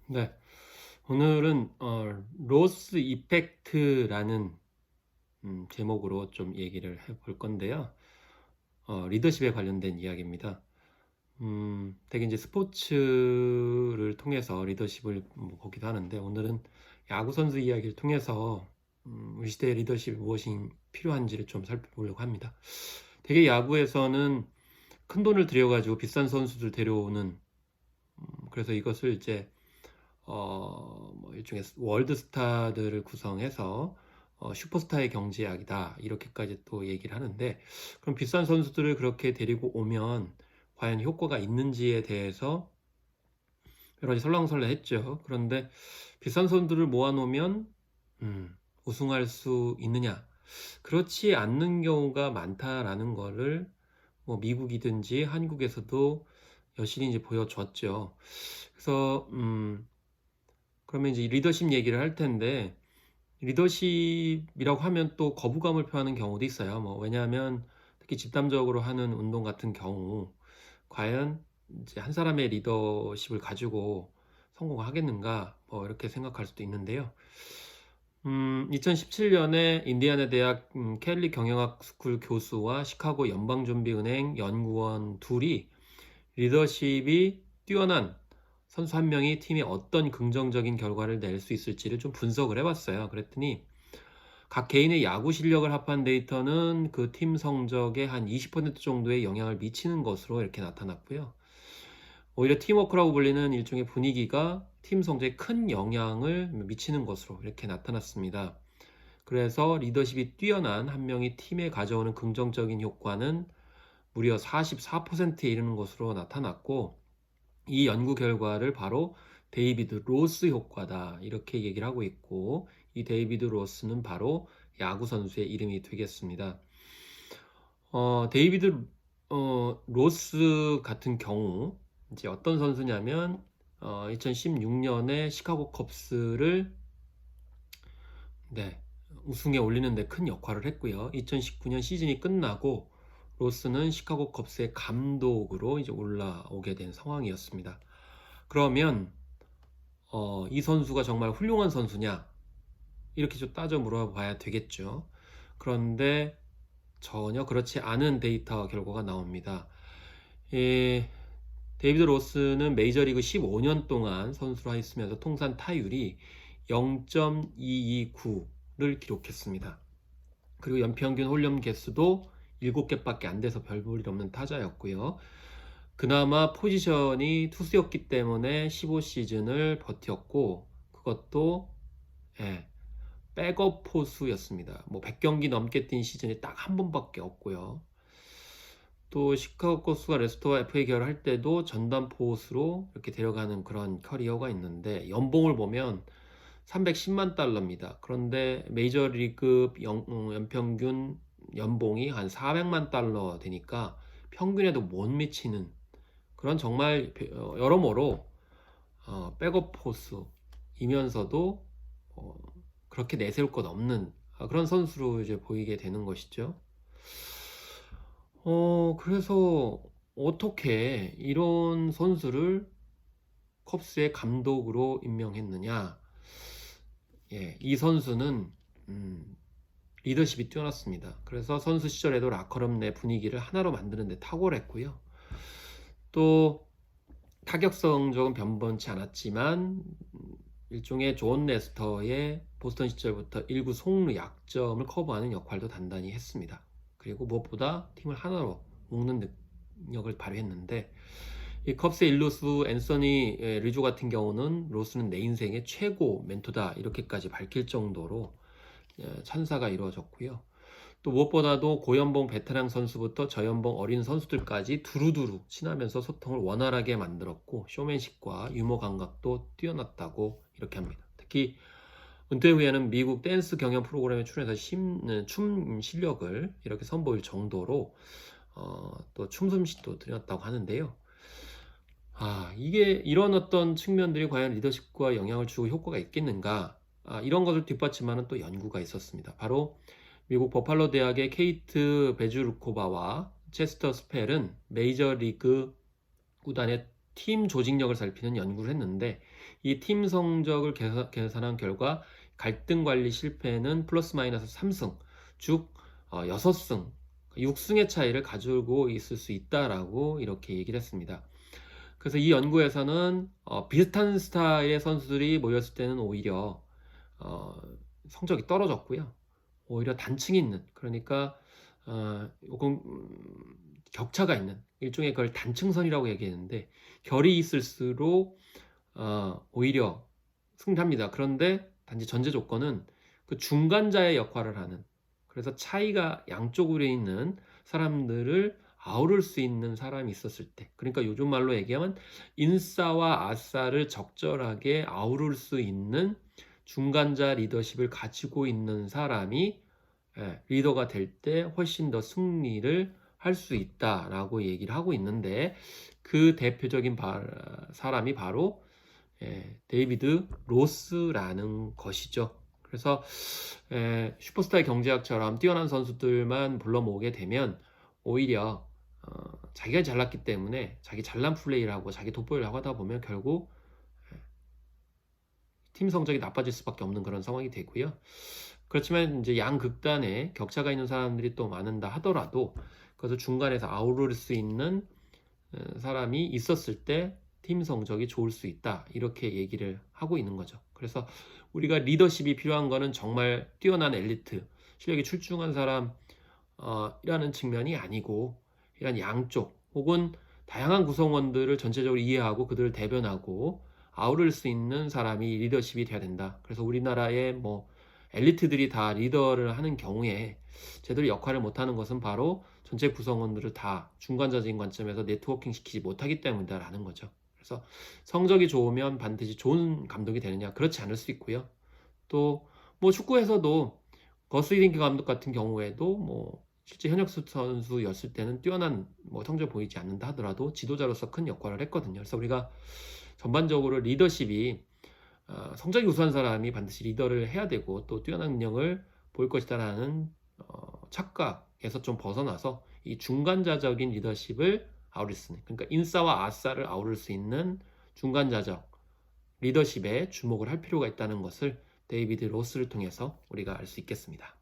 네, 오늘은 로스 이펙트라는 제목으로 좀 얘기를 해볼 건데요. 리더십에 관련된 이야기입니다. 되게 이제 스포츠를 통해서 리더십을 보기도 하는데 오늘은 야구 선수 이야기를 통해서 우리 시대의 리더십이 무엇이 필요한지를 좀 살펴보려고 합니다. 되게 야구에서는 큰 돈을 들여가지고 비싼 선수들 데려오는 그래서 이것을 이제 뭐 일종의 월드 스타들을 구성해서 슈퍼스타의 경제학이다 이렇게까지 또 얘기를 하는데, 그럼 비싼 선수들을 그렇게 데리고 오면 과연 효과가 있는지에 대해서 여러 가지 설랑설레했죠. 그런데 비싼 선수들을 모아놓으면 우승할 수 있느냐? 그렇지 않는 경우가 많다라는 거를 뭐 미국이든지 한국에서도 여실히 이제 보여줬죠. 그래서 그러면 이제 리더십 얘기를 할 텐데, 리더십이라고 하면 또 거부감을 표하는 경우도 있어요. 뭐 왜냐하면 특히 집단적으로 하는 운동 같은 경우 과연 이제 한 사람의 리더십을 가지고 성공하겠는가 뭐 이렇게 생각할 수도 있는데요. 2017년에 인디애나 대학 켈리 경영학 스쿨 교수와 시카고 연방좀비은행 연구원 둘이 리더십이 뛰어난 선수 한 명이 팀에 어떤 긍정적인 결과를 낼 수 있을지를 좀 분석을 해봤어요. 그랬더니 각 개인의 야구 실력을 합한 데이터는 그 팀 성적에 한 20% 정도의 영향을 미치는 것으로 이렇게 나타났고요. 오히려 팀워크라고 불리는 일종의 분위기가 팀 성적에 큰 영향을 미치는 것으로 이렇게 나타났습니다. 그래서 리더십이 뛰어난 한 명이 팀에 가져오는 긍정적인 효과는 무려 44%에 이르는 것으로 나타났고, 이 연구 결과를 바로 데이비드 로스 효과다 이렇게 얘기를 하고 있고, 이 데이비드 로스는 바로 야구 선수의 이름이 되겠습니다. 데이비드 로스 같은 경우 이제 어떤 선수냐면 2016년에 시카고 컵스를 우승에 올리는 데 큰 역할을 했고요. 2019년 시즌이 끝나고 로스는 시카고 컵스의 감독으로 이제 올라오게 된 상황이었습니다. 그러면 이 선수가 정말 훌륭한 선수냐? 이렇게 좀 따져 물어봐야 되겠죠. 그런데 전혀 그렇지 않은 데이터 결과가 나옵니다. 데이비드 로스는 메이저리그 15년 동안 선수로 있으면서 통산 타율이 0.229를 기록했습니다. 그리고 연평균 홀홈 개수도 7개밖에 안 돼서 별 볼 일 없는 타자였고요. 그나마 포지션이 투수였기 때문에 15시즌을 버텼고, 그것도 백업 포수였습니다. 뭐 100경기 넘게 뛴 시즌이 딱 한 번밖에 없고요. 또 시카고 컵스가 레스토와 FA 계열할 때도 전담 포수로 이렇게 데려가는 그런 커리어가 있는데, 연봉을 보면 310만 달러입니다. 그런데 메이저리그 연평균 연봉이 한 400만 달러 되니까 평균에도 못 미치는 그런 정말 여러모로 백업 포수이면서도 그렇게 내세울 것 없는 그런 선수로 이제 보이게 되는 것이죠. 그래서 어떻게 이런 선수를 컵스의 감독으로 임명했느냐? 이 선수는 리더십이 뛰어났습니다. 그래서 선수 시절에도 라커룸 내 분위기를 하나로 만드는 데 탁월했고요. 또 타격성적은 변변치 않았지만 일종의 존 레스터의 보스턴 시절부터 일구 속루 약점을 커버하는 역할도 단단히 했습니다. 그리고 무엇보다 팀을 하나로 묶는 능력을 발휘했는데, 이 컵스의 일루수 앤서니 리조 같은 경우는 로스는 내 인생의 최고 멘토다 이렇게까지 밝힐 정도로 찬사가 이루어졌고요. 또 무엇보다도 고연봉 베테랑 선수부터 저연봉 어린 선수들까지 두루두루 친하면서 소통을 원활하게 만들었고, 쇼맨십과 유머 감각도 뛰어났다고 이렇게 합니다. 특히 은퇴 후에는 미국 댄스 경연 프로그램에 출연해서 춤 실력을 이렇게 선보일 정도로 또 춤솜씨도 드렸다고 하는데요. 이게 이런 어떤 측면들이 과연 리더십과 영향을 주고 효과가 있겠는가? 이런 것을 뒷받침하는 또 연구가 있었습니다. 바로 미국 버팔로 대학의 케이트 베주르코바와 체스터 스펠은 메이저리그 구단의 팀 조직력을 살피는 연구를 했는데, 이 팀 성적을 계산한 결과 갈등 관리 실패는 플러스 마이너스 3승, 즉 6승, 6승의 차이를 가지고 있을 수 있다라고 이렇게 얘기를 했습니다. 그래서 이 연구에서는 비슷한 스타일의 선수들이 모였을 때는 오히려 성적이 떨어졌고요. 오히려 단층이 있는, 그러니까 요건 격차가 있는, 일종의 그걸 단층선이라고 얘기했는데, 결이 있을수록 오히려 승리합니다. 그런데 단지 전제 조건은 그 중간자의 역할을 하는, 그래서 차이가 양쪽으로 있는 사람들을 아우를 수 있는 사람이 있었을 때, 그러니까 요즘 말로 얘기하면 인싸와 아싸를 적절하게 아우를 수 있는 중간자 리더십을 가지고 있는 사람이 리더가 될 때 훨씬 더 승리를 할 수 있다라고 얘기를 하고 있는데, 그 대표적인 사람이 바로 데이비드 로스라는 것이죠. 그래서 슈퍼스타의 경제학처럼 뛰어난 선수들만 불러 모으게 되면 오히려 자기가 잘났기 때문에 자기 잘난 플레이를 하고 자기 돋보이를 하다 보면 결국 팀 성적이 나빠질 수밖에 없는 그런 상황이 되고요. 그렇지만 이제 양극단에 격차가 있는 사람들이 또 많은다 하더라도 그것을 중간에서 아우를 수 있는 사람이 있었을 때 팀 성적이 좋을 수 있다, 이렇게 얘기를 하고 있는 거죠. 그래서 우리가 리더십이 필요한 거는 정말 뛰어난 엘리트, 실력이 출중한 사람이라는 측면이 아니고, 이런 양쪽 혹은 다양한 구성원들을 전체적으로 이해하고 그들을 대변하고 아우를 수 있는 사람이 리더십이 돼야 된다. 그래서 우리나라의 뭐 엘리트들이 다 리더를 하는 경우에 제대로 역할을 못하는 것은 바로 전체 구성원들을 다 중간자적인 관점에서 네트워킹 시키지 못하기 때문이다라는 거죠. 그래서 성적이 좋으면 반드시 좋은 감독이 되느냐? 그렇지 않을 수 있고요. 또 뭐 축구에서도 거스 히딩크 감독 같은 경우에도 뭐 실제 현역 선수였을 때는 뛰어난 뭐 성적 보이지 않는다 하더라도 지도자로서 큰 역할을 했거든요. 그래서 우리가 전반적으로 리더십이 성적이 우수한 사람이 반드시 리더를 해야 되고 또 뛰어난 능력을 보일 것이다라는 착각에서 좀 벗어나서 이 중간자적인 리더십을 아우를 수 있는, 그러니까 인싸와 아싸를 아우를 수 있는 중간자적 리더십에 주목을 할 필요가 있다는 것을 데이비드 로스를 통해서 우리가 알 수 있겠습니다.